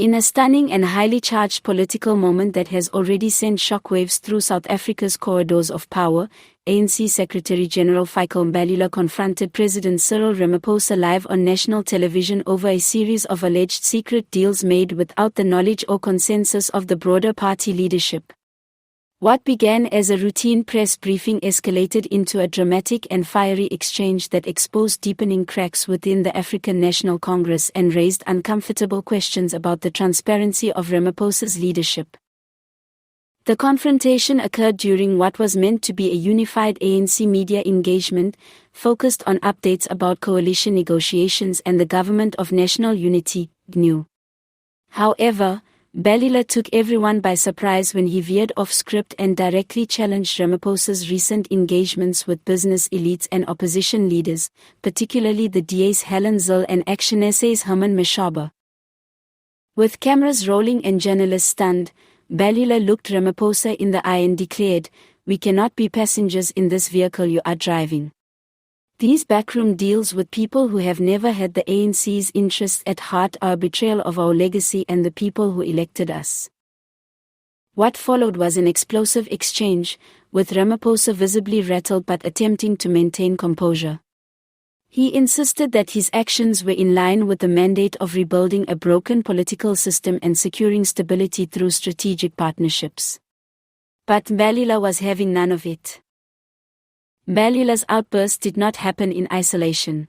In a stunning and highly charged political moment that has already sent shockwaves through South Africa's corridors of power, ANC Secretary-General Fikile Mbalula confronted President Cyril Ramaphosa live on national television over a series of alleged secret deals made without the knowledge or consensus of the broader party leadership. What began as a routine press briefing escalated into a dramatic and fiery exchange that exposed deepening cracks within the African National Congress and raised uncomfortable questions about the transparency of Ramaphosa's leadership. The confrontation occurred during what was meant to be a unified ANC media engagement, focused on updates about coalition negotiations and the Government of National Unity, GNU. However, Mbalula took everyone by surprise when he veered off script and directly challenged Ramaphosa's recent engagements with business elites and opposition leaders, particularly the DA's Helen Zille and ActionSA's Herman Mashaba. With cameras rolling and journalists stunned, Mbalula looked Ramaphosa in the eye and declared, "We cannot be passengers in this vehicle you are driving. These backroom deals with people who have never had the ANC's interests at heart are a betrayal of our legacy and the people who elected us." What followed was an explosive exchange, with Ramaphosa visibly rattled but attempting to maintain composure. He insisted that his actions were in line with the mandate of rebuilding a broken political system and securing stability through strategic partnerships. But Mbalula was having none of it. Mbalula's outburst did not happen in isolation.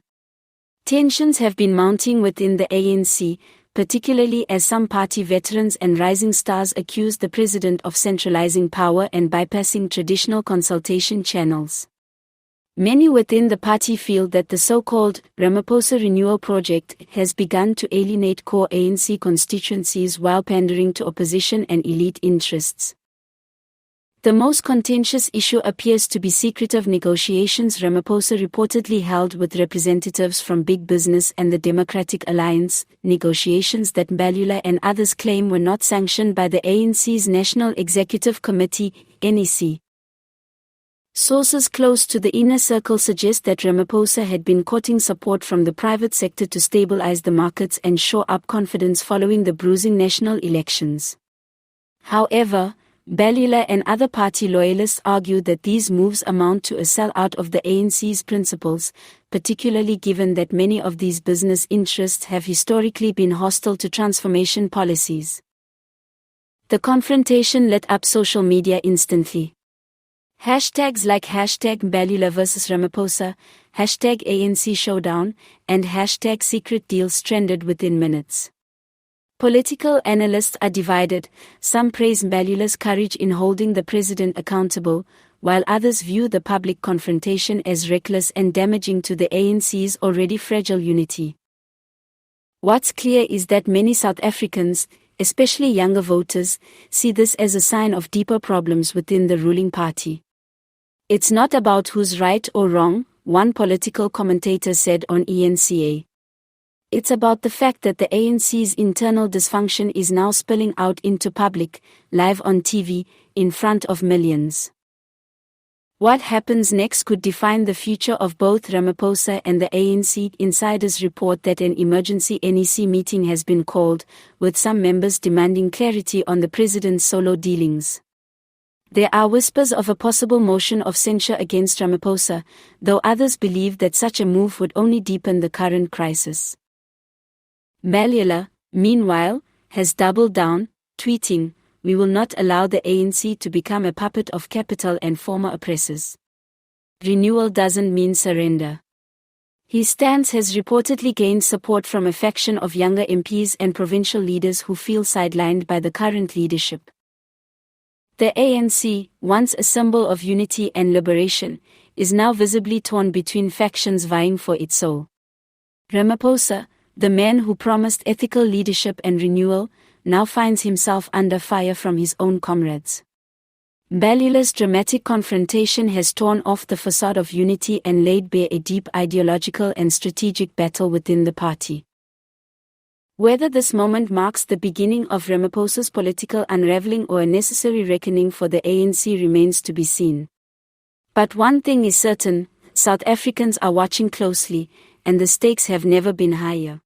Tensions have been mounting within the ANC, particularly as some party veterans and rising stars accuse the president of centralizing power and bypassing traditional consultation channels. Many within the party feel that the so-called Ramaphosa Renewal Project has begun to alienate core ANC constituencies while pandering to opposition and elite interests. The most contentious issue appears to be secretive negotiations Ramaphosa reportedly held with representatives from big business and the Democratic Alliance, negotiations that Mbalula and others claim were not sanctioned by the ANC's National Executive Committee, NEC. Sources close to the inner circle suggest that Ramaphosa had been courting support from the private sector to stabilize the markets and shore up confidence following the bruising national elections. However, Mbalula and other party loyalists argue that these moves amount to a sellout of the ANC's principles, particularly given that many of these business interests have historically been hostile to transformation policies. The confrontation lit up social media instantly. Hashtags like #Mbalula vs Ramaphosa, #ANC Showdown, and #Secret Deals trended within minutes. Political analysts are divided. Some praise Mbalula's courage in holding the president accountable, while others view the public confrontation as reckless and damaging to the ANC's already fragile unity. What's clear is that many South Africans, especially younger voters, see this as a sign of deeper problems within the ruling party. "It's not about who's right or wrong," one political commentator said on ENCA. "It's about the fact that the ANC's internal dysfunction is now spilling out into public, live on TV, in front of millions." What happens next could define the future of both Ramaphosa and the ANC. Insiders report that an emergency NEC meeting has been called, with some members demanding clarity on the president's solo dealings. There are whispers of a possible motion of censure against Ramaphosa, though others believe that such a move would only deepen the current crisis. Mbalula, meanwhile, has doubled down, tweeting, "We will not allow the ANC to become a puppet of capital and former oppressors. Renewal doesn't mean surrender." His stance has reportedly gained support from a faction of younger MPs and provincial leaders who feel sidelined by the current leadership. The ANC, once a symbol of unity and liberation, is now visibly torn between factions vying for its soul. Ramaphosa, the man who promised ethical leadership and renewal, now finds himself under fire from his own comrades. Mbalula's dramatic confrontation has torn off the facade of unity and laid bare a deep ideological and strategic battle within the party. Whether this moment marks the beginning of Ramaphosa's political unraveling or a necessary reckoning for the ANC remains to be seen. But one thing is certain, South Africans are watching closely, and the stakes have never been higher.